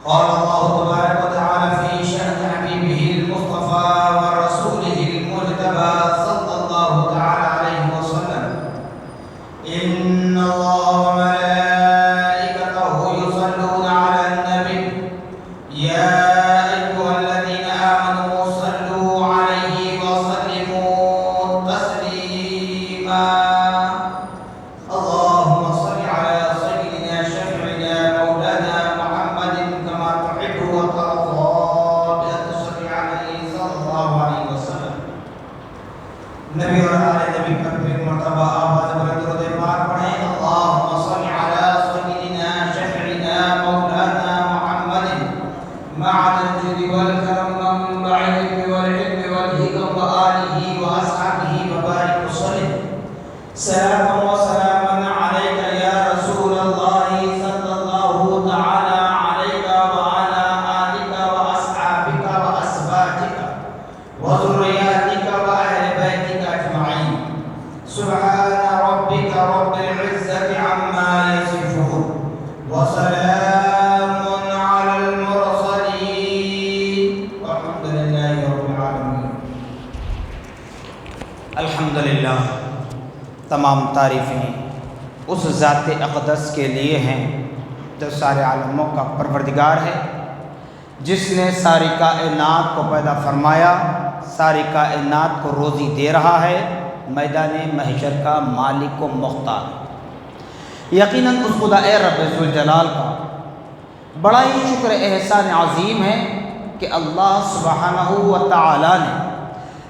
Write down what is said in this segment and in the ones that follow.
قال الله تبارك وتعالى في شأن حبيبه المصطفى ورسوله المجتبى صلى الله تعالى عليه وسلم: إن الله وملائكته يصلون على النبي يا أيها الذين آمنوا صلوا عليه وسلموا تسليما. اللهم صل على سيدنا شفيعنا مولانا محمد كما تحب وترضى بأن تصلي عليه صلى الله عليه وسلم. نبی اور آل نبی پر ایک مرتبہ آواز بلند درود پاک پڑھیں: اللهم صل على سيدنا شفيعنا مولانا محمد معدن الجود والكرم منبع العلم والعلم والحكم وآله وأصحابه وبارك وسلم. سلام وسلاما عليك يا رسول الله صلى الله تعالى عليك وعلى آلك وأصحابك وأزواجك وذرياتك وأهل بيتك أجمعين. سبحان ربك رب العزة عما يصفون وسلام على المرسلين والحمد لله رب العالمين. الحمدللہ، تمام تعریفیں اس ذات اقدس کے لیے ہیں جو سارے عالموں کا پروردگار ہے، جس نے ساری کائنات کو پیدا فرمایا، ساری کائنات کو روزی دے رہا ہے، میدان محشر کا مالک و مختار. یقیناً اس خدا رب ذوالجلال کا بڑا ہی شکر احسان عظیم ہے کہ اللہ سبحانہ و تعالی نے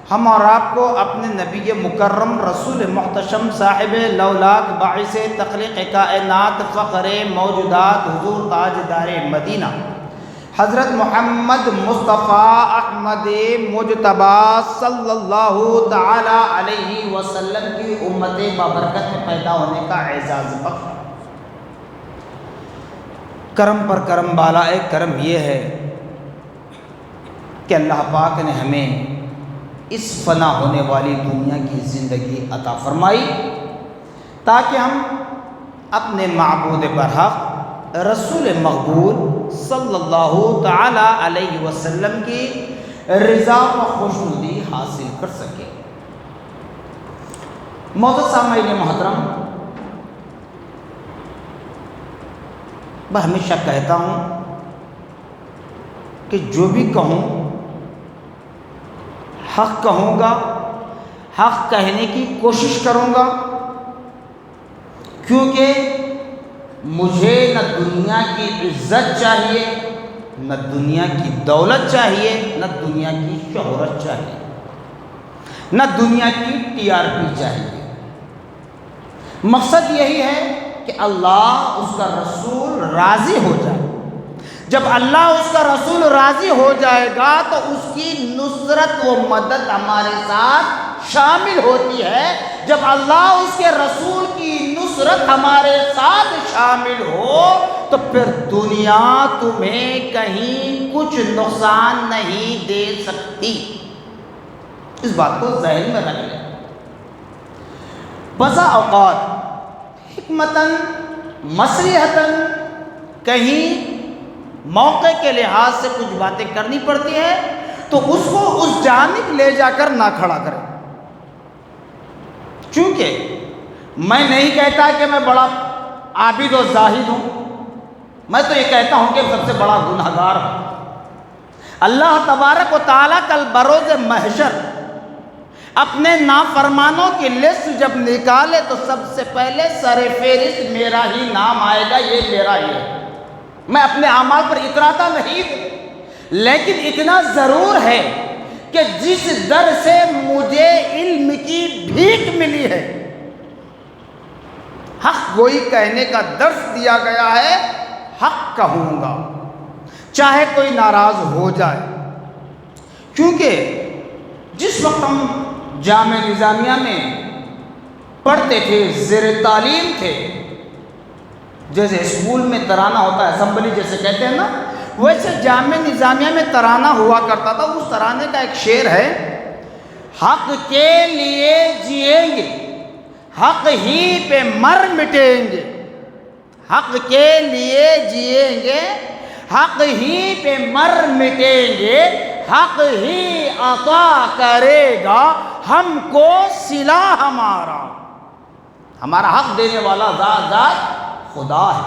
ہم اور آپ کو اپنے نبی مکرم رسول محتشم صاحب لولاک باعث تخلیق کائنات فخر موجودات حضور تاجدار مدینہ حضرت محمد مصطفیٰ احمد مجتبی صلی اللہ تعالی علیہ وسلم کی امت بابرکت میں پیدا ہونے کا اعزاز بخشا. کرم پر کرم بالائے کرم یہ ہے کہ اللہ پاک نے ہمیں اس فنا ہونے والی دنیا کی زندگی عطا فرمائی تاکہ ہم اپنے معبود برحق رسول مقبول صلی اللہ تعالی علیہ وسلم کی رضا و خوشنودی حاصل کر سکیں. معزز سامعین محترم، میں ہمیشہ کہتا ہوں کہ جو بھی کہوں حق کہوں گا، حق کہنے کی کوشش کروں گا، کیونکہ مجھے نہ دنیا کی عزت چاہیے، نہ دنیا کی دولت چاہیے، نہ دنیا کی شہرت چاہیے، نہ دنیا کی TRP چاہیے. مقصد یہی ہے کہ اللہ اس کا رسول راضی ہو جائے. جب اللہ اس کا رسول راضی ہو جائے گا تو اس کی نصرت و مدد ہمارے ساتھ شامل ہوتی ہے. جب اللہ اس کے رسول کی نصرت ہمارے ساتھ شامل ہو تو پھر دنیا تمہیں کہیں کچھ نقصان نہیں دے سکتی. اس بات کو ذہن میں رکھ لیں. بسا اوقات حکمتاً مصلحتاً کہیں موقع کے لحاظ سے کچھ باتیں کرنی پڑتی ہیں تو اس کو اس جانب لے جا کر نہ کھڑا کریں. چونکہ میں نہیں کہتا کہ میں بڑا عابد و زاہد ہوں، میں تو یہ کہتا ہوں کہ سب سے بڑا گنہگار ہوں. اللہ تبارک و تعالیٰ کل بروز محشر اپنے نافرمانوں کی لسٹ جب نکالے تو سب سے پہلے سر فہرست میرا ہی نام آئے گا. یہ میرا ہی ہے. میں اپنے اعمال پر اتراتا نہیں ہوں، لیکن اتنا ضرور ہے کہ جس در سے مجھے علم کی بھیک ملی ہے، حق گوئی کہنے کا درس دیا گیا ہے، حق کہوں گا چاہے کوئی ناراض ہو جائے. کیونکہ جس وقت ہم جامعہ نظامیہ میں پڑھتے تھے، زیر تعلیم تھے، جیسے اسکول میں ترانہ ہوتا ہے، اسمبلی جیسے کہتے ہیں نا، ویسے جامعہ نظامیہ میں ترانہ ہوا کرتا تھا. اس ترانے کا ایک شعر ہے: حق کے لیے جئیں گے، حق ہی پہ مر مٹیں گے. حق کے لیے جئیں گے، حق ہی پہ مر مٹیں گے، حق ہی عطا کرے گا ہم کو صلہ ہمارا۔ ہمارا حق دینے والا ذات خدا ہے،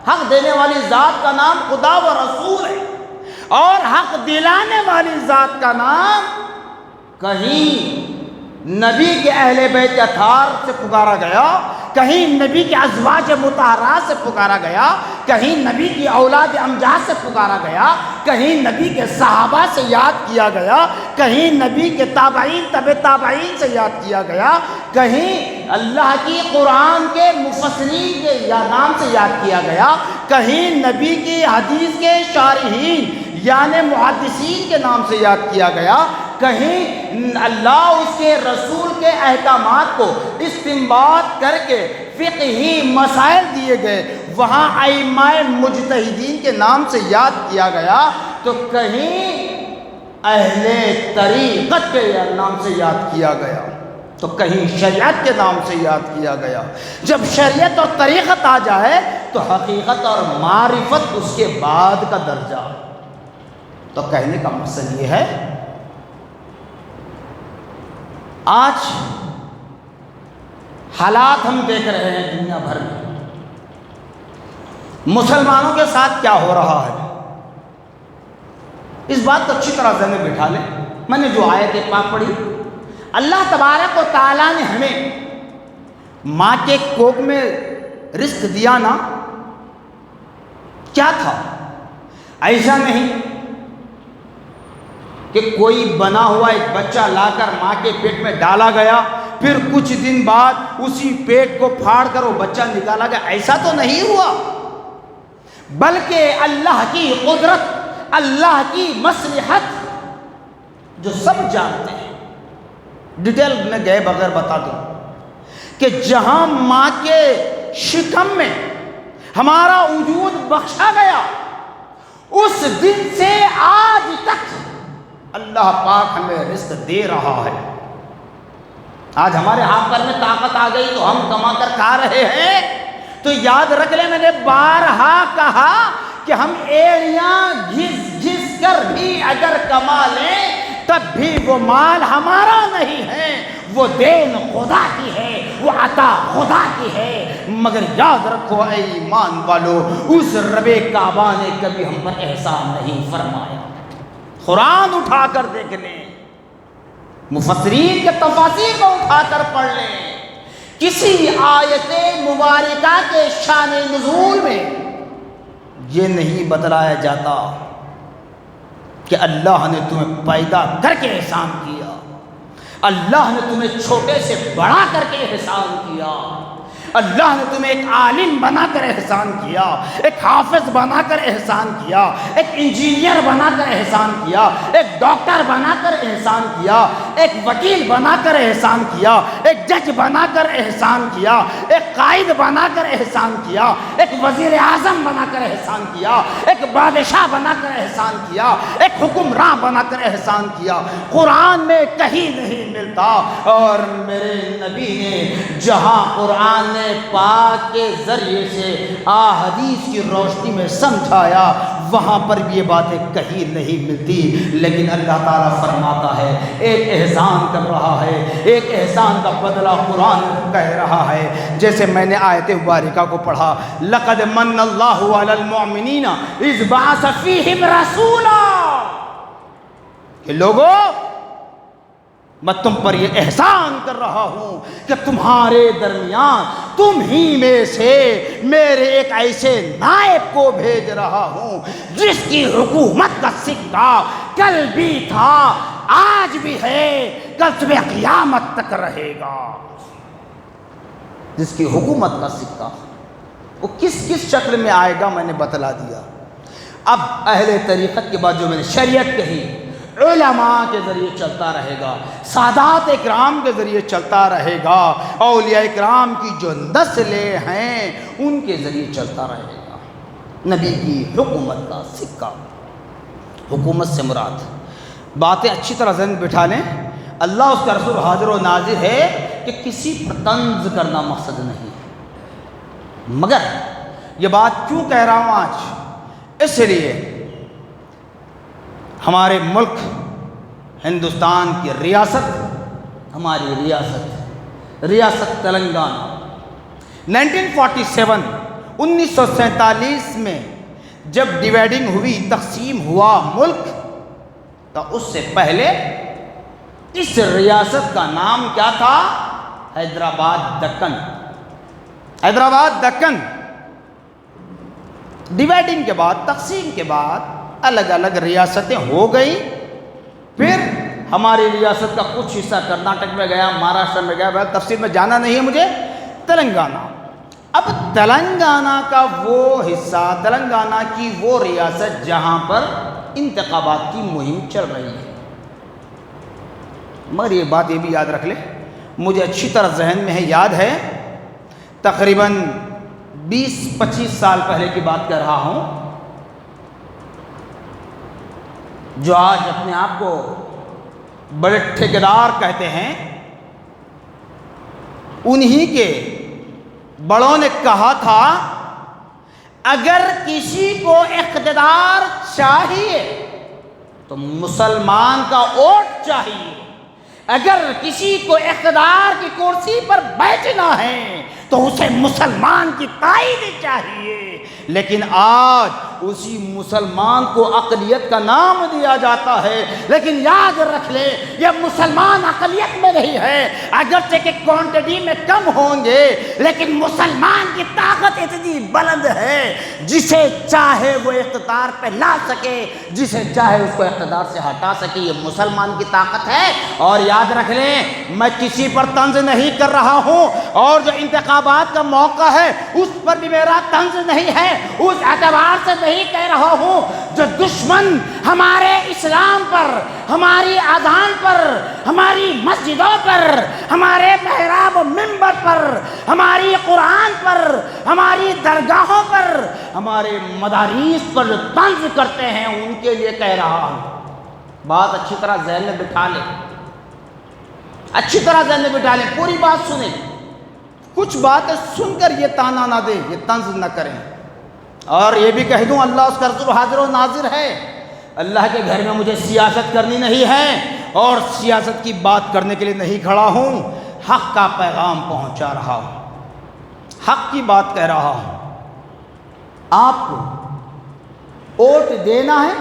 حق دینے والی ذات کا نام خدا و رسول ہے، اور حق دلانے والی ذات کا نام کہیں نبی کے اہل بیت اطہار سے پکارا گیا، کہیں نبی کے ازواج مطہرات سے پکارا گیا، کہیں نبی کی اولاد امجاد سے پکارا گیا، کہیں نبی کے صحابہ سے یاد کیا گیا، کہیں نبی کے تابعین تبع تابعین سے یاد کیا گیا، کہیں اللہ کی قرآن کے مفسرین کے نام سے یاد کیا گیا، کہیں نبی کی حدیث کے شارحین یعنی محدثین کے نام سے یاد کیا گیا، کہیں اللہ اس کے رسول کے احکامات کو استنباط کر کے فقہی مسائل دیے گئے، وہاں ائمہ مجتہدین کے نام سے یاد کیا گیا، تو کہیں اہل طریقت کے نام سے یاد کیا گیا، تو کہیں شریعت کے نام سے یاد کیا گیا۔ جب شریعت اور طریقت آ جائے تو حقیقت اور معرفت اس کے بعد کا درجہ۔ تو کہنے کا مقصد یہ ہے، آج حالات ہم دیکھ رہے ہیں دنیا بھر میں، مسلمانوں کے ساتھ کیا ہو رہا ہے، اس بات کو اچھی طرح ذہن میں بٹھا لیں۔ میں نے جو آیت پاک پڑھی، اللہ تبارک و تعالیٰ نے ہمیں ماں کے کوکھ میں رزق دیا نا، کیا تھا؟ ایسا نہیں کہ کوئی بنا ہوا ایک بچہ لا کر ماں کے پیٹ میں ڈالا گیا، پھر کچھ دن بعد اسی پیٹ کو پھاڑ کر وہ بچہ نکالا گیا، ایسا تو نہیں ہوا، بلکہ اللہ کی قدرت، اللہ کی مصلحت جو سب جانتے ہیں، ڈیٹیل میں گئے بغیر بتا دوں کہ جہاں ماں کے شکم میں ہمارا وجود بخشا گیا، اس دن سے آج تک اللہ پاک ہمیں رزق دے رہا ہے۔ آج ہمارے ہاتھ پر میں طاقت آ گئی تو ہم کما کر کھا رہے ہیں، تو یاد رکھ لیں، میں نے بارہا کہا کہ ہم ایڑیاں گھس گھس کر بھی اگر کما لیں تب بھی وہ مال ہمارا نہیں ہے، وہ دین خدا کی ہے، وہ عطا خدا کی ہے۔ مگر یاد رکھو اے ایمان والو، اس رب کعبہ نے کبھی ہم پر احسان نہیں فرمایا۔ قرآن اٹھا کر دیکھ لیں، مفسرین کے تفاسیر کو اٹھا کر پڑھ لیں، کسی آیت مبارکہ کے شان نزول میں یہ نہیں بتلایا جاتا کہ اللہ نے تمہیں پیدا کر کے احسان کیا، اللہ نے تمہیں چھوٹے سے بڑا کر کے احسان کیا، اللہ نے تمہیں ایک عالم بنا کر احسان کیا، ایک حافظ بنا کر احسان کیا، ایک انجینئر بنا کر احسان کیا، ایک ڈاکٹر بنا کر احسان کیا، ایک وکیل بنا کر احسان کیا، ایک جج بنا کر احسان کیا، ایک قائد بنا کر احسان کیا، ایک وزیر اعظم بنا کر احسان کیا، ایک بادشاہ بنا کر احسان کیا، ایک حکمراں بنا کر احسان کیا۔ قرآن میں کہیں نہیں ملتا، اور میرے نبی نے جہاں قرآن نے پاک کے ذریعے سے احادیث کی روشنی میں سمجھایا، وہاں پر بھی یہ باتیں کہیں نہیں ملتی، لیکن اللہ تعالیٰ فرماتا ہے ایک احسان کر رہا ہے، ایک احسان کا بدلہ قرآن کہہ رہا ہے۔ جیسے میں نے آیت مبارکہ کو پڑھا، لقد من اللہ علی المؤمنین اذ بعث فیہم رسولا، کہ لوگوں میں تم پر یہ احسان کر رہا ہوں کہ تمہارے درمیان تم ہی میں سے میرے ایک ایسے نائب کو بھیج رہا ہوں جس کی حکومت کا سکہ کل بھی تھا، آج بھی ہے، کل صبح قیامت تک رہے گا۔ جس کی حکومت کا سکہ وہ کس کس شکل میں آئے گا میں نے بتلا دیا۔ اب اہل طریقت کے بعد جو میں نے شریعت کہی، علماء کے ذریعے چلتا رہے گا، سادات اکرام کے ذریعے چلتا رہے گا، اولیاء اکرام کی جو نسلیں ہیں ان کے ذریعے چلتا رہے گا۔ نبی کی حکومت کا سکہ، حکومت سے مراد باتیں اچھی طرح ذہن بٹھا لیں، اللہ اس کا رسول حاضر و ناظر ہے کہ کسی پر طنز کرنا مقصد نہیں، مگر یہ بات کیوں کہہ رہا ہوں آج، اس لیے ہمارے ملک ہندوستان کی ریاست، ہماری ریاست تلنگانہ 1947 1947 میں جب ڈیوائڈنگ ہوئی، تقسیم ہوا ملک، تو اس سے پہلے اس ریاست کا نام کیا تھا؟ حیدرآباد دکن۔ ڈیوائڈنگ کے بعد، تقسیم کے بعد الگ الگ ریاستیں ہو گئی۔ پھر ہماری ریاست کا کچھ حصہ کرناٹک میں گیا، مہاراشٹر میں گیا، تفصیل میں جانا نہیں ہے مجھے۔ تلنگانہ، اب تلنگانہ کا وہ حصہ، تلنگانہ کی وہ ریاست جہاں پر انتخابات کی مہم چل رہی ہے۔ مگر یہ بات یہ بھی یاد رکھ لیں، مجھے اچھی طرح ذہن میں ہے، یاد ہے، تقریباً 20-25 سال پہلے کی بات کر رہا ہوں، جو آج اپنے آپ کو بڑے ٹھیکیدار کہتے ہیں، انہی کے بڑوں نے کہا تھا، اگر کسی کو اقتدار چاہیے تو مسلمان کا ووٹ چاہیے، اگر کسی کو اقتدار کی کرسی پر بیٹھنا ہے تو اسے مسلمان کی تائید چاہیے۔ لیکن آج اسی مسلمان کو اقلیت کا نام دیا جاتا ہے، لیکن یاد رکھ لے یہ مسلمان اقلیت میں نہیں ہے، اگرچہ کہ کوانٹٹی میں کم ہوں گے، لیکن مسلمان کی طاقت اتنی بلند ہے، جسے چاہے وہ اقتدار پہ لا سکے، جسے چاہے اس کو اقتدار سے ہٹا سکے، یہ مسلمان کی طاقت ہے۔ اور یاد رکھ لیں، میں کسی پر طنز نہیں کر رہا ہوں، اور جو انتخابات کا موقع ہے اس پر بھی میرا طنز نہیں ہے، اس اعتبار سے نہیں کہہ رہا ہوں جو دشمن ہمارے اسلام پر، ہماری اذان پر، ہماری مسجدوں پر، ہمارے محراب و منبر پر، ہماری قرآن پر، ہماری درگاہوں پر، ہمارے مدارس پر جو طنز کرتے ہیں، ان کے لیے کہہ رہا ہوں۔ بات اچھی طرح ذہن میں بٹھا لیں، اچھی طرح ذہن میں بٹھا لیں، پوری بات سنیں، کچھ باتیں سن کر یہ تانا نہ دیں، یہ طنز نہ کریں۔ اور یہ بھی کہہ دوں، اللہ اس کا رسول حاضر و ناظر ہے، اللہ کے گھر میں مجھے سیاست کرنی نہیں ہے، اور سیاست کی بات کرنے کے لیے نہیں کھڑا ہوں، حق کا پیغام پہنچا رہا ہوں، حق کی بات کہہ رہا ہوں۔ آپ کو ووٹ دینا ہے،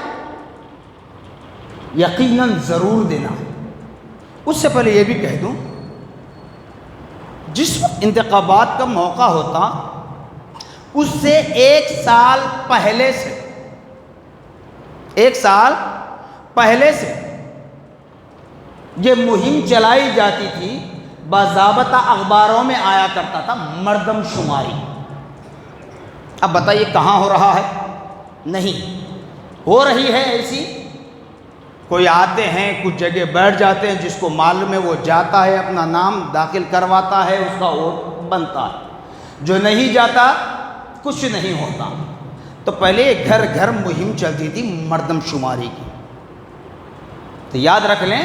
یقیناً ضرور دینا ہے۔ اس سے پہلے یہ بھی کہہ دوں، جس وقت انتخابات کا موقع ہوتا، اس سے ایک سال پہلے سے یہ مہم چلائی جاتی تھی، باضابطہ اخباروں میں آیا کرتا تھا مردم شماری۔ اب بتائیے کہاں ہو رہا ہے؟ نہیں ہو رہی ہے ایسی، کوئی آتے ہیں کچھ جگہ بیٹھ جاتے ہیں، جس کو معلوم ہے وہ جاتا ہے، اپنا نام داخل کرواتا ہے، اس کا ووٹ بنتا ہے، جو نہیں جاتا کچھ نہیں ہوتا۔ تو پہلے گھر گھر مہم چلتی تھی مردم شماری کی۔ تو یاد رکھ لیں،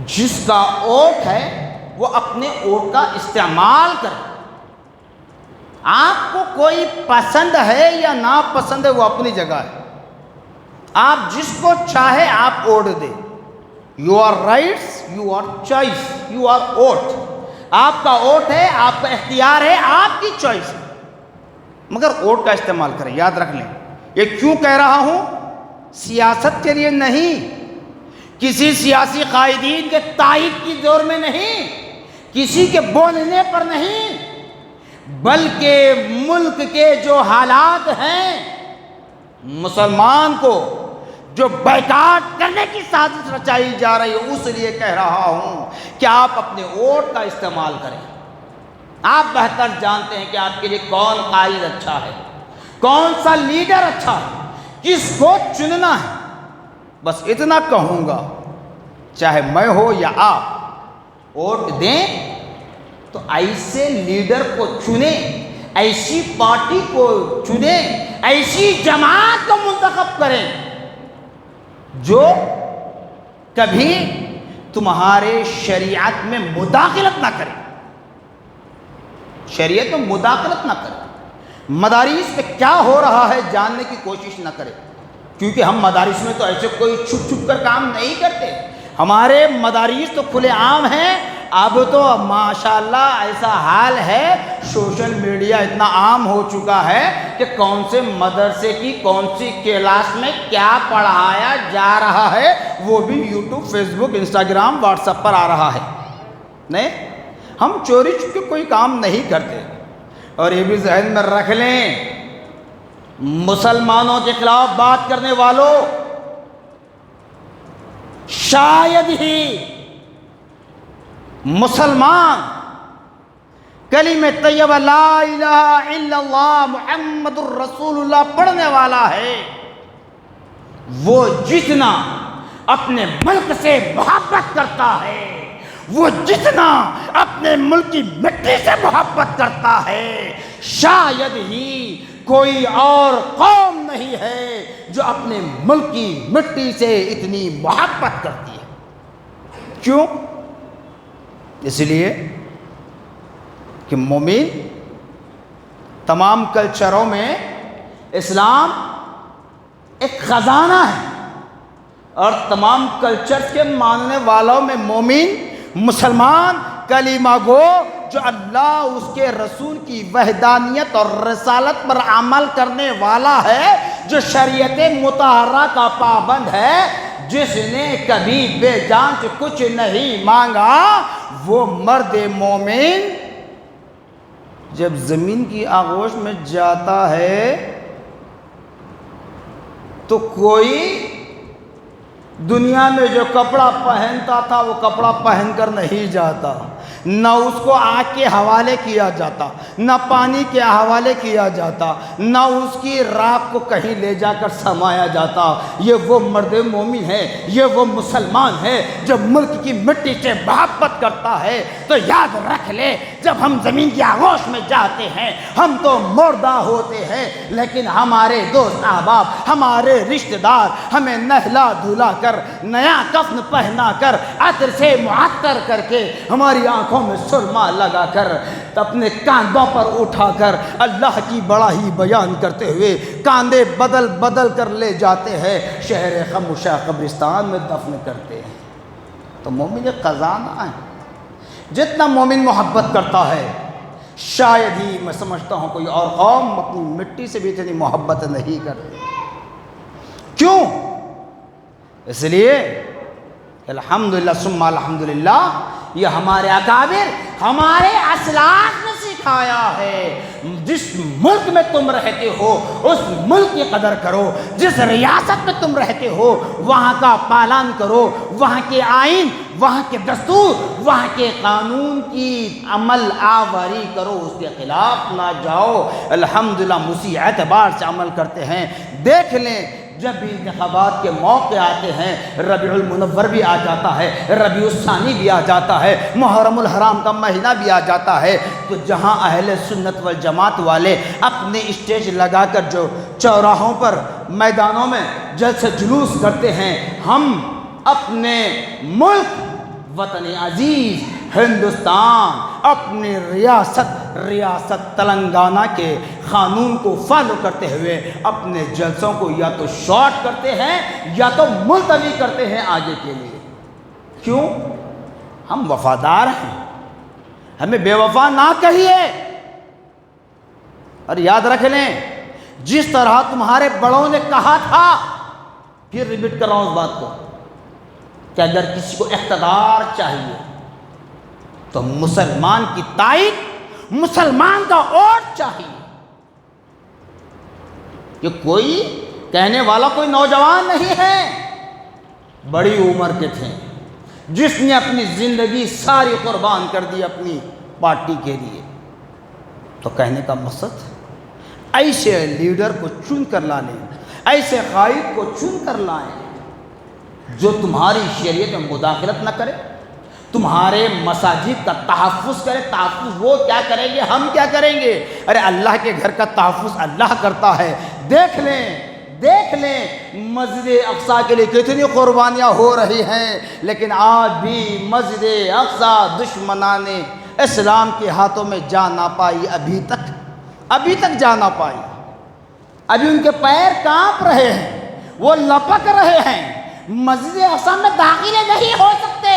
جس کا ووٹ ہے وہ اپنے ووٹ کا استعمال کرے۔ آپ کو کوئی پسند ہے یا ناپسند ہے وہ اپنی جگہ ہے، آپ جس کو چاہے آپ ووٹ دیں، your rights, your choice, your vote, آپ کا ووٹ ہے، آپ کا اختیار ہے، آپ کی چوائس ہے، مگر ووٹ کا استعمال کریں۔ یاد رکھ لیں، یہ کیوں کہہ رہا ہوں؟ سیاست کے لیے نہیں، کسی سیاسی قائدین کے تائید کی زور میں نہیں، کسی کے بولنے پر نہیں، بلکہ ملک کے جو حالات ہیں، مسلمان کو جو بائیکاٹ کرنے کی سازش رچائی جا رہی ہے، اس لیے کہہ رہا ہوں کہ آپ اپنے ووٹ کا استعمال کریں۔ آپ بہتر جانتے ہیں کہ آپ کے لیے کون قائد اچھا ہے، کون سا لیڈر اچھا ہے، کس کو چننا ہے۔ بس اتنا کہوں گا، چاہے میں ہو یا آپ، ووٹ دیں تو ایسے لیڈر کو چنیں، ایسی پارٹی کو چنیں، ایسی جماعت کو منتخب کریں جو کبھی تمہارے شریعت میں مداخلت نہ کرے، شریعت میں مداخلت نہ کرے، مدارس پہ کیا ہو رہا ہے جاننے کی کوشش نہ کرے، کیونکہ ہم مدارس میں تو ایسے کوئی چھپ چھپ کر کام نہیں کرتے، ہمارے مدارس تو کھلے عام ہیں۔ اب تو ماشاءاللہ ایسا حال ہے، سوشل میڈیا اتنا عام ہو چکا ہے کہ کون سے مدرسے کی کون سی کلاس میں کیا پڑھایا جا رہا ہے وہ بھی یوٹیوب، فیس بک، انسٹاگرام، واٹس ایپ پر آ رہا ہے۔ نہیں، ہم چوری چھپے کوئی کام نہیں کرتے۔ اور یہ بھی ذہن میں رکھ لیں، مسلمانوں کے خلاف بات کرنے والوں، شاید ہی مسلمان کلمہ طیبہ لا الہ الا اللہ محمد الرسول اللہ پڑھنے والا ہے، وہ جتنا اپنے ملک سے محبت کرتا ہے، وہ جتنا اپنے ملک کی مٹی سے محبت کرتا ہے، شاید ہی کوئی اور قوم نہیں ہے جو اپنے ملک کی مٹی سے اتنی محبت کرتی ہے۔ کیوں؟ اس لیے کہ مومن تمام کلچروں میں اسلام ایک خزانہ ہے، اور تمام کلچر کے ماننے والوں میں مومن، مسلمان، کلمہ گو جو اللہ اس کے رسول کی وحدانیت اور رسالت پر عمل کرنے والا ہے، جو شریعت مطہرہ کا پابند ہے، جس نے کبھی بے جانچ کچھ نہیں مانگا، وہ مرد مومن جب زمین کی آغوش میں جاتا ہے تو کوئی دنیا میں جو کپڑا پہنتا تھا وہ کپڑا پہن کر نہیں جاتا، نہ اس کو آگ کے حوالے کیا جاتا، نہ پانی کے حوالے کیا جاتا، نہ اس کی راکھ کو کہیں لے جا کر سمایا جاتا۔ یہ وہ مرد مومن ہے، یہ وہ مسلمان ہے جو ملک کی مٹی سے محبت کرتا ہے۔ تو یاد رکھ لے، جب ہم زمین کی آغوش میں جاتے ہیں ہم تو مردہ ہوتے ہیں، لیکن ہمارے دوست احباب، ہمارے رشتہ دار ہمیں نہلا دھلا کر، نیا کفن پہنا کر، عطر سے معطر کر کے، ہماری آنکھوں میں سرما لگا کر، اپنے کاندھوں پر اٹھا کر اللہ کی بڑائی بیان کرتے ہوئے کاندھے بدل بدل کر لے جاتے ہیں، شہر خاموشہ قبرستان میں دفن کرتے ہیں۔ تو مومن ایک خزانہ ہے، جتنا مومن محبت کرتا ہے شاید ہی میں سمجھتا ہوں کوئی اور قوم اپنی مٹی سے بھی اتنی محبت نہیں کرتی۔ کیوں؟ اس لیے الحمدللہ ثم الحمدللہ، یہ ہمارے اکابر، ہمارے اسلاف نے سکھایا ہے، جس ملک میں تم رہتے ہو اس ملک کی قدر کرو، جس ریاست میں تم رہتے ہو وہاں کا پالن کرو، وہاں کے آئین، وہاں کے دستور، وہاں کے قانون کی عمل آوری کرو، اس کے خلاف نہ جاؤ۔ الحمدللہ مسیح اعتبار سے عمل کرتے ہیں۔ دیکھ لیں، جب بھی انتخابات کے موقع آتے ہیں، ربیع المنور بھی آ جاتا ہے، ربیع الثانی بھی آ جاتا ہے، محرم الحرام کا مہینہ بھی آ جاتا ہے، تو جہاں اہل سنت والجماعت والے اپنے اسٹیج لگا کر جو چوراہوں پر، میدانوں میں جلسے جلوس کرتے ہیں، ہم اپنے ملک، وطن عزیز ہندوستان، اپنی ریاست تلنگانہ کے قانون کو فالو کرتے ہوئے اپنے جلسوں کو یا تو شارٹ کرتے ہیں یا تو ملتوی کرتے ہیں آگے کے لیے۔ کیوں؟ ہم وفادار ہیں، ہمیں بے وفا نہ کہیے۔ اور یاد رکھ لیں، جس طرح تمہارے بڑوں نے کہا تھا، پھر ریپیٹ کر رہا ہوں اس بات کو، کہ اگر کسی کو اقتدار چاہیے تو مسلمان کی تائید، مسلمان کا ووٹ چاہیے۔ کہ کوئی کہنے والا کوئی نوجوان نہیں ہے، بڑی عمر کے تھے، جس نے اپنی زندگی ساری قربان کر دی اپنی پارٹی کے لیے۔ تو کہنے کا مقصد ایسے لیڈر کو چن کر لانے، ایسے قائد کو چن کر لائیں جو تمہاری شریعت میں مداخلت نہ کرے، تمہارے مساجد کا تحفظ کرے۔ تحفظ وہ کیا کریں گے، ہم کیا کریں گے؟ ارے اللہ کے گھر کا تحفظ اللہ کرتا ہے۔ دیکھ لیں مسجد اقصیٰ کے لیے کتنی قربانیاں ہو رہی ہیں، لیکن آج بھی مسجد اقصیٰ دشمنان اسلام کے ہاتھوں میں جا نہ پائی ابھی تک۔ ابھی تک جا نہ پائی، ابھی ان کے پیر کانپ رہے ہیں، وہ لپک رہے ہیں، مسجد اقصی میں داخلے نہیں ہو سکتے۔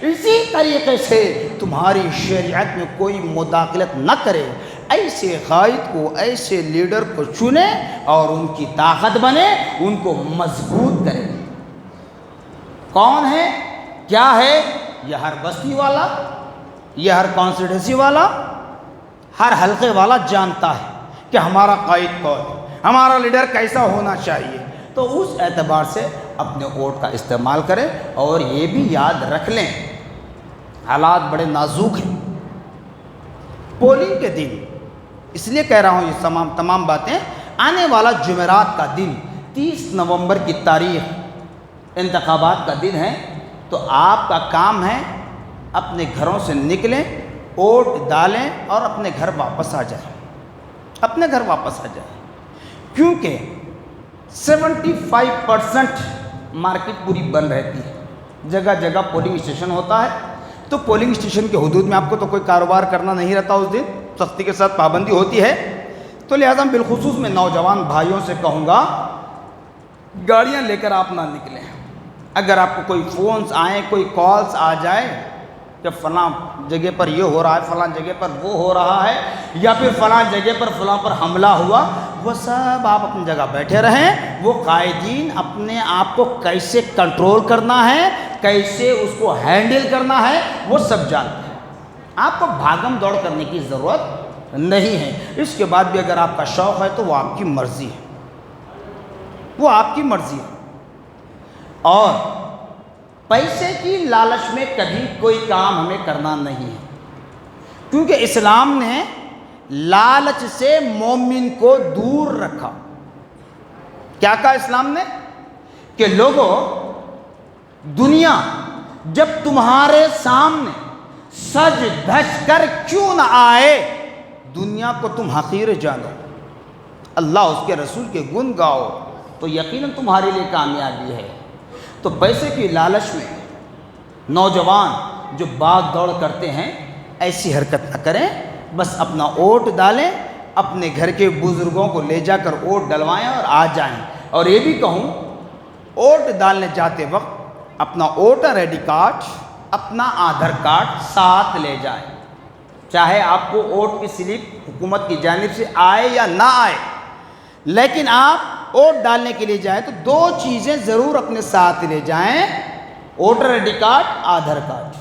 اسی طریقے سے تمہاری شریعت میں کوئی مداخلت نہ کرے۔ ایسے قائد کو، ایسے لیڈر کو چنے اور ان کی طاقت بنے، ان کو مضبوط کرے۔ کون ہے، کیا ہے؟ یہ ہر بستی والا، یہ ہر کانسٹیٹنسی والا، ہر حلقے والا جانتا ہے کہ ہمارا قائد کون ہے، ہمارا لیڈر کیسا ہونا چاہیے۔ تو اس اعتبار سے اپنے ووٹ کا استعمال کریں، اور یہ بھی یاد رکھ لیں حالات بڑے نازک ہیں۔ پولنگ کے دن، اس لیے کہہ رہا ہوں یہ تمام باتیں، آنے والا جمعرات کا دن 30 نومبر کی تاریخ انتخابات کا دن ہے، تو آپ کا کام ہے اپنے گھروں سے نکلیں، ووٹ ڈالیں اور اپنے گھر واپس آ جائیں، اپنے گھر واپس آ جائیں، کیونکہ 75% مارکیٹ پوری بند رہتی ہے، جگہ جگہ پولنگ اسٹیشن ہوتا ہے، تو پولنگ اسٹیشن کے حدود میں آپ کو تو کوئی کاروبار کرنا نہیں رہتا، اس دن سختی کے ساتھ پابندی ہوتی ہے۔ تو لہٰذا بالخصوص میں نوجوان بھائیوں سے کہوں گا، گاڑیاں لے کر آپ نہ نکلیں۔ اگر آپ کو کوئی فونز آئیں، کوئی کالز آ جائے کہ فلاں جگہ پر یہ ہو رہا ہے، فلاں جگہ پر وہ ہو رہا ہے، یا پھر فلاں جگہ پر فلاں پر حملہ ہوا، وہ سب آپ اپنی جگہ بیٹھے رہیں۔ وہ قائدین اپنے آپ کو کیسے کنٹرول کرنا ہے، کیسے اس کو ہینڈل کرنا ہے، وہ سب جانتے ہیں۔ آپ کو بھاگم دوڑ کرنے کی ضرورت نہیں ہے۔ اس کے بعد بھی اگر آپ کا شوق ہے تو وہ آپ کی مرضی ہے، وہ آپ کی مرضی ہے۔ اور پیسے کی لالچ میں کبھی کوئی کام ہمیں کرنا نہیں ہے، کیونکہ اسلام نے لالچ سے مومن کو دور رکھا۔ کیا کہا اسلام نے؟ کہ لوگوں، دنیا جب تمہارے سامنے سج دھج کر کیوں نہ آئے، دنیا کو تم حقیر جانو، اللہ اس کے رسول کے گن گاؤ، تو یقیناً تمہارے لیے کامیابی ہے۔ تو پیسے کی لالچ میں نوجوان جو بھاگ دوڑ کرتے ہیں، ایسی حرکت نہ کریں، بس اپنا ووٹ ڈالیں، اپنے گھر کے بزرگوں کو لے جا کر ووٹ ڈلوائیں اور آ جائیں۔ اور یہ بھی کہوں، ووٹ ڈالنے جاتے وقت اپنا ووٹر آئی ڈی کارڈ، اپنا آدھار کارڈ ساتھ لے جائیں، چاہے آپ کو ووٹ کی سلپ حکومت کی جانب سے آئے یا نہ آئے، لیکن آپ ووٹ ڈالنے کے لیے جائیں تو 2 چیزیں ضرور اپنے ساتھ لے جائیں، voter I D card, Aadhaar card.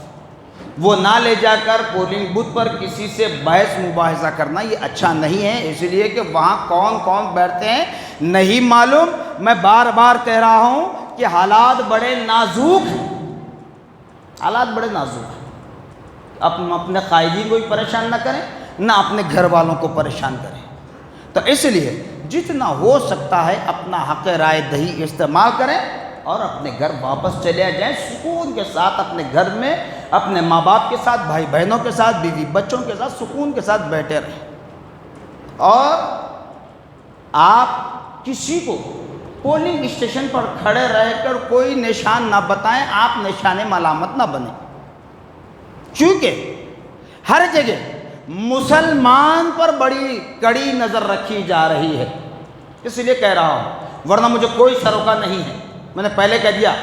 وہ نہ لے جا کر پولنگ بوتھ پر کسی سے بحث مباحثہ کرنا یہ اچھا نہیں ہے، اس لیے کہ وہاں کون کون بیٹھتے ہیں نہیں معلوم۔ میں بار بار کہہ رہا ہوں کہ حالات بڑے نازک ہیں، حالات بڑے نازک ہیں۔ اپنے قائدین کو بھی پریشان نہ کریں، نہ اپنے گھر والوں کو پریشان کریں۔ تو اس لیے جتنا ہو سکتا ہے اپنا حق رائے دہی استعمال کریں اور اپنے گھر واپس چلے جائیں، سکون کے ساتھ اپنے گھر میں اپنے ماں باپ کے ساتھ، بھائی بہنوں کے ساتھ، بیوی بچوں کے ساتھ سکون کے ساتھ بیٹھے رہیں۔ اور آپ کسی کو پولنگ اسٹیشن پر کھڑے رہ کر کوئی نشان نہ بتائیں، آپ نشان ملامت نہ بنیں، کیونکہ ہر جگہ مسلمان پر بڑی کڑی نظر رکھی جا رہی ہے۔ اس لیے کہہ رہا ہوں، ورنہ مجھے کوئی شروع نہیں ہے، میں نے پہلے کہہ دیا،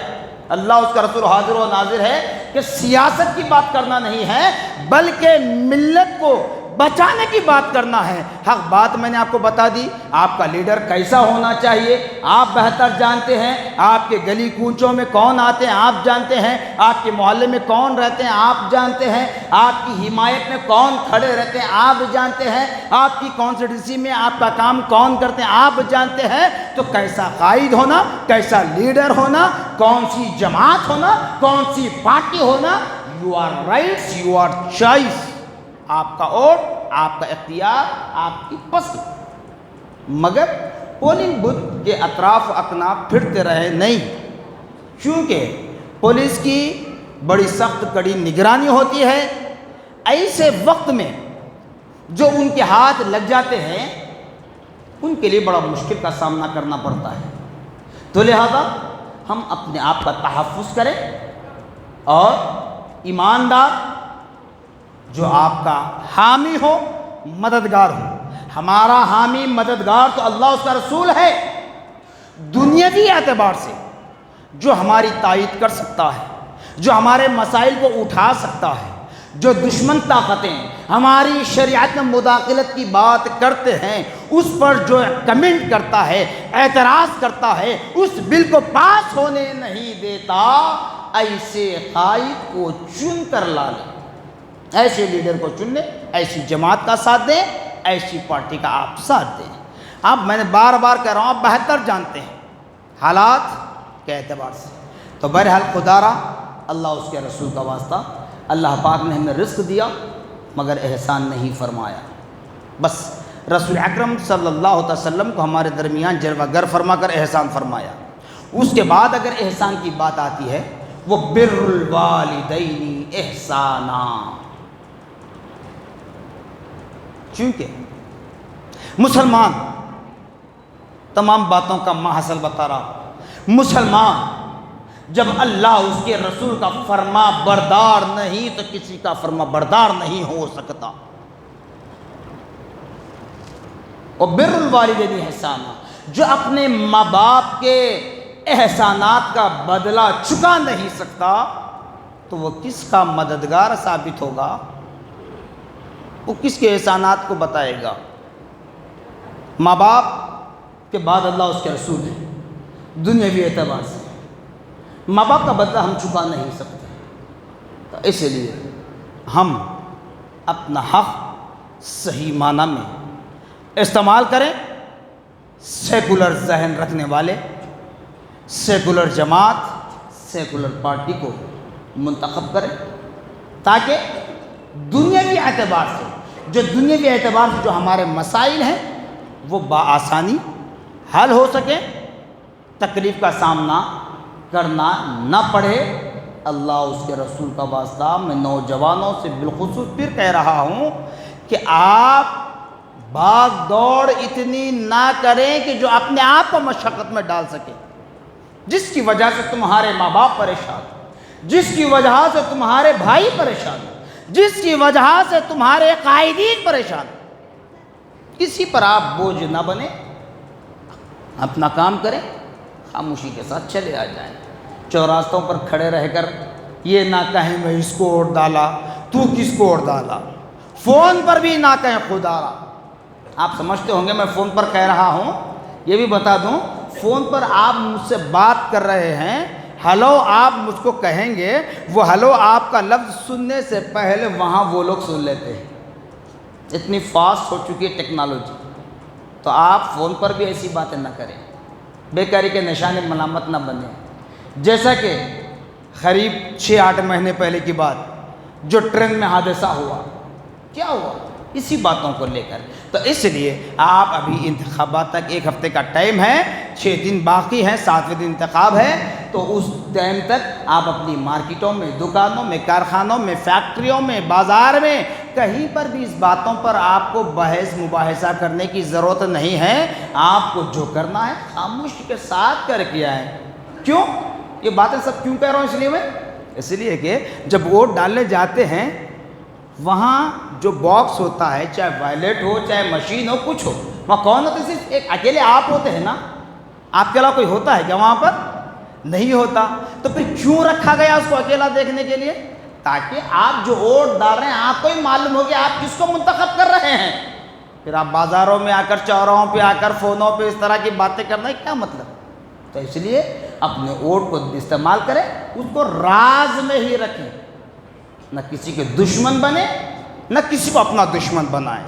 اللہ اس کا رسول حاضر و ناظر ہے کہ سیاست کی بات کرنا نہیں ہے، بلکہ ملت کو بچانے کی بات کرنا ہے۔ حق بات میں نے آپ کو بتا دی، آپ کا لیڈر کیسا ہونا چاہیے آپ بہتر جانتے ہیں، آپ کے گلی کوچوں میں کون آتے ہیں آپ جانتے ہیں، آپ کے محلے میں کون رہتے ہیں آپ جانتے ہیں، آپ کی حمایت میں کون کھڑے رہتے ہیں آپ جانتے ہیں، آپ کی کانسٹیٹوئنسی میں آپ کا کام کون کرتے ہیں آپ جانتے ہیں۔ تو کیسا قائد ہونا، کیسا لیڈر ہونا، کون سی جماعت ہونا، کون سی پارٹی ہونا، you are rights, you are choice, آپ کا ووٹ، آپ کا اختیار، آپ کی پسند۔ مگر پولنگ بوتھ کے اطراف و اکناف پھرتے رہے نہیں، کیونکہ پولیس کی بڑی سخت کڑی نگرانی ہوتی ہے۔ ایسے وقت میں جو ان کے ہاتھ لگ جاتے ہیں ان کے لیے بڑا مشکل کا سامنا کرنا پڑتا ہے۔ تو لہذا ہم اپنے آپ کا تحفظ کریں اور ایماندار جو آپ کا حامی ہو، مددگار ہو، ہمارا حامی مددگار تو اللہ اس کا رسول ہے۔ دنیاوی اعتبار سے جو ہماری تائید کر سکتا ہے، جو ہمارے مسائل کو اٹھا سکتا ہے، جو دشمن طاقتیں ہماری شریعت میں مداخلت کی بات کرتے ہیں، اس پر جو کمنٹ کرتا ہے، اعتراض کرتا ہے، اس بل کو پاس ہونے نہیں دیتا، ایسے قائد کو چن کر لا لیں، ایسے لیڈر کو چن لیں، ایسی جماعت کا ساتھ دیں، ایسی پارٹی کا آپ ساتھ دیں۔ اب میں نے بار بار کہہ رہا ہوں، آپ بہتر جانتے ہیں حالات کے اعتبار سے۔ تو بہرحال خدا را اللہ اس کے رسول کا واسطہ، اللہ پاک نے ہمیں رزق دیا مگر احسان نہیں فرمایا۔ بس رسول اکرم صلی اللہ علیہ وسلم کو ہمارے درمیان جلوہ گر فرما کر احسان فرمایا۔ اس کے بعد اگر احسان کی بات آتی ہے، وہ بر الوالدین احسانا، چونکہ مسلمان تمام باتوں کا ماحصل بتا رہا، مسلمان جب اللہ اس کے رسول کا فرما بردار نہیں تو کسی کا فرما بردار نہیں ہو سکتا۔ اور بر الوالدین احسانا، جو اپنے ماں باپ کے احسانات کا بدلہ چکا نہیں سکتا تو وہ کس کا مددگار ثابت ہوگا؟ وہ کس کے احسانات کو بتائے گا؟ ماں باپ کے بعد اللہ اس کے رسول ہے۔ دنیاوی اعتبار سے ماں باپ کا بدلہ ہم چکا نہیں سکتے، تو اس لیے ہم اپنا حق صحیح معنی میں استعمال کریں۔ سیکولر ذہن رکھنے والے سیکولر جماعت، سیکولر پارٹی کو منتخب کریں تاکہ دنیاوی اعتبار سے جو ہمارے مسائل ہیں وہ بآسانی حل ہو سکیں، تکلیف کا سامنا کرنا نہ پڑے۔ اللہ اس کے رسول کا واسطہ میں نوجوانوں سے بالخصوص پھر کہہ رہا ہوں کہ آپ بھاگ دوڑ اتنی نہ کریں کہ جو اپنے آپ کو مشقت میں ڈال سکے، جس کی وجہ سے تمہارے ماں باپ پریشان، جس کی وجہ سے تمہارے بھائی پریشان، جس کی وجہ سے تمہارے قائدین پریشان۔ کسی پر آپ بوجھ نہ بنیں، اپنا کام کریں، خاموشی کے ساتھ چلے آ جائیں۔ چوراستوں پر کھڑے رہ کر یہ نہ کہیں میں اس کو ووٹ ڈالا، تو کس کو ووٹ ڈالا، فون پر بھی نہ کہیں خدا را۔ آپ سمجھتے ہوں گے میں فون پر کہہ رہا ہوں، یہ بھی بتا دوں، فون پر آپ مجھ سے بات کر رہے ہیں، ہلو آپ مجھ کو کہیں گے، وہ ہلو آپ کا لفظ سننے سے پہلے وہاں وہ لوگ سن لیتے ہیں، اتنی فاسٹ ہو چکی ہے ٹیکنالوجی۔ تو آپ فون پر بھی ایسی باتیں نہ کریں، بیکاری کے نشانے ملامت نہ بنیں۔ جیسا کہ قریب 6-8 مہینے پہلے کی بات، جو ٹرین میں حادثہ ہوا، کیا ہوا؟ اسی باتوں کو لے کر۔ تو اس لیے آپ ابھی انتخابات تک 1 ہفتے کا ٹائم ہے، 6 دن باقی ہیں، 7ویں دن انتخاب ہے، تو اس ٹائم تک آپ اپنی مارکیٹوں میں، دکانوں میں، کارخانوں میں، فیکٹریوں میں، بازار میں، کہیں پر بھی اس باتوں پر آپ کو بحث مباحثہ کرنے کی ضرورت نہیں ہے۔ آپ کو جو کرنا ہے خاموشی کے ساتھ کر کے آئیں۔ کیوں یہ باتیں سب کیوں کہہ رہا ہوں؟ اس لیے کہ جب ووٹ ڈالنے جاتے ہیں وہاں جو باکس ہوتا ہے، چاہے وائلیٹ ہو چاہے مشین ہو، کچھ ہو، وہاں کون ہوتے؟ صرف ایک اکیلے آپ ہوتے ہیں نا، آپ کے علاوہ کوئی ہوتا ہے کیا وہاں پر؟ نہیں ہوتا۔ تو پھر کیوں رکھا گیا اس کو اکیلا دیکھنے کے لیے؟ تاکہ آپ جو ووٹ ڈال رہے ہیں آپ کو ہی معلوم ہو کہ آپ کس کو منتخب کر رہے ہیں۔ پھر آپ بازاروں میں آ کر، چوراہوں پہ آ کر، فونوں پہ اس طرح کی باتیں کرنا ہے، کیا مطلب؟ تو اس لیے اپنے ووٹ کو استعمال کریں، اس کو راز میں ہی رکھیں، نہ کسی کے دشمن بنے، نہ کسی کو اپنا دشمن بنائیں۔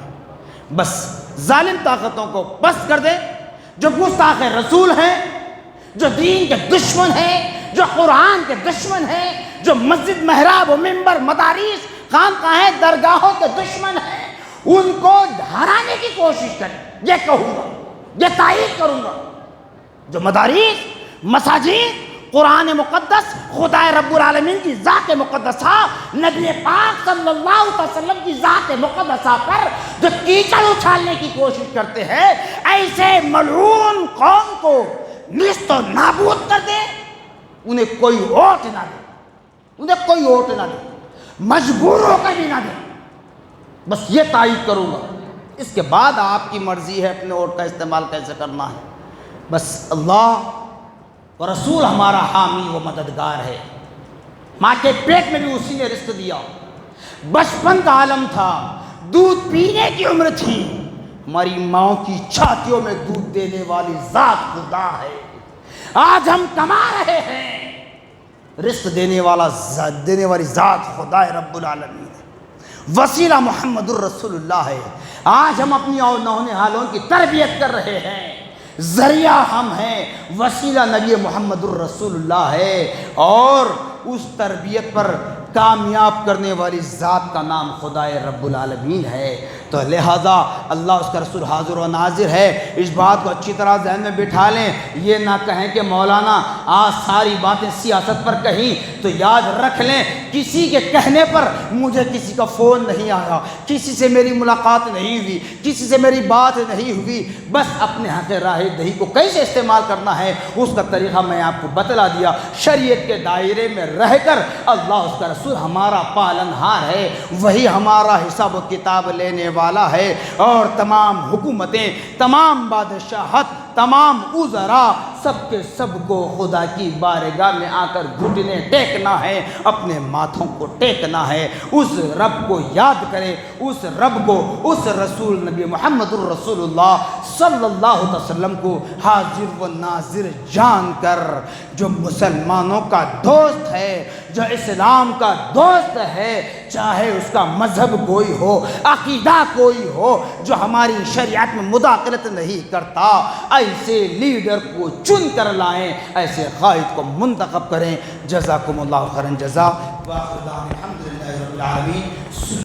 بس ظالم طاقتوں کو پست کر دیں، جو گستاخ رسول ہیں، جو دین کے دشمن ہیں، جو قرآن کے دشمن ہیں، جو مسجد، محراب و منبر، مدارس، خانقاہیں، درگاہوں کے دشمن ہیں، ان کو ہرانے کی کوشش کریں۔ یہ کہوں گا، یہ تائید کروں گا، جو مدارس، مساجد، قرآن مقدس، خدا رب العالمین کی ذات مقدسہ، نبی پاک صلی اللہ علیہ وسلم کی ذات مقدسہ پر جو کیچڑ اچھالنے کی کوشش کرتے ہیں، ایسے ملعون قوم کو نیست و نابود کر دے، انہیں کوئی ووٹ نہ دے، انہیں کوئی ووٹ نہ دے، مجبور ہو کر بھی نہ دے۔ بس یہ تائید کروں گا اس کے بعد آپ کی مرضی ہے اپنے ووٹ کا استعمال کیسے کرنا ہے۔ بس اللہ و رسول ہمارا حامی و مددگار ہے۔ ماں کے پیٹ میں بھی اسی نے رزق دیا، بچپن کا عالم تھا، دودھ پینے کی عمر تھی، ہماری ماں کی چھاتیوں میں دودھ دینے والی ذات خدا ہے۔ آج ہم کما رہے ہیں، رزق دینے والی ذات خدا رب العالمین ہے، وسیلہ محمد الرسول اللہ ہے۔ آج ہم اپنی نونہالوں کی تربیت کر رہے ہیں، ذریعہ ہم ہیں، وسیلہ نبی محمد الرسول اللہ ہے، اور اس تربیت پر کامیاب کرنے والی ذات کا نام خدا رب العالمین ہے۔ تو لہذا اللہ اس کا رسول حاضر و ناظر ہے، اس بات کو اچھی طرح ذہن میں بٹھا لیں۔ یہ نہ کہیں کہ مولانا آج ساری باتیں سیاست پر کہیں، تو یاد رکھ لیں کسی کے کہنے پر مجھے کسی کا فون نہیں آیا، کسی سے میری ملاقات نہیں ہوئی، کسی سے میری بات نہیں ہوئی، بس اپنے حق راہ دہی کو کیسے استعمال کرنا ہے اس کا طریقہ میں آپ کو بتلا دیا۔ شریعت کے دائرے میں رہ کر اللہ اس کا رسول ہمارا پالنہار ہے، وہی ہمارا حساب و کتاب لینے والا ہے، اور تمام حکومتیں، تمام بادشاہت، تمام وزراء، سب کے سب کو خدا کی بارگاہ میں آ کر گھٹنے ٹیکنا ہے، اپنے ماتھوں کو ٹیکنا ہے، اس رب کو یاد کرے، اس رب کو، اس رسول نبی محمد الرسول اللہ صلی اللہ علیہ وسلم کو حاضر و ناظر جان کر، جو مسلمانوں کا دوست ہے، جو اسلام کا دوست ہے، چاہے اس کا مذہب کوئی ہو، عقیدہ کوئی ہو، جو ہماری شریعت میں مداخلت نہیں کرتا، ایسے لیڈر کو چن کر لائیں، ایسے قائد کو منتخب کریں۔ جزاکم اللہ خیرا جزا، وآخر دعوانا الحمدللہ رب العالمین۔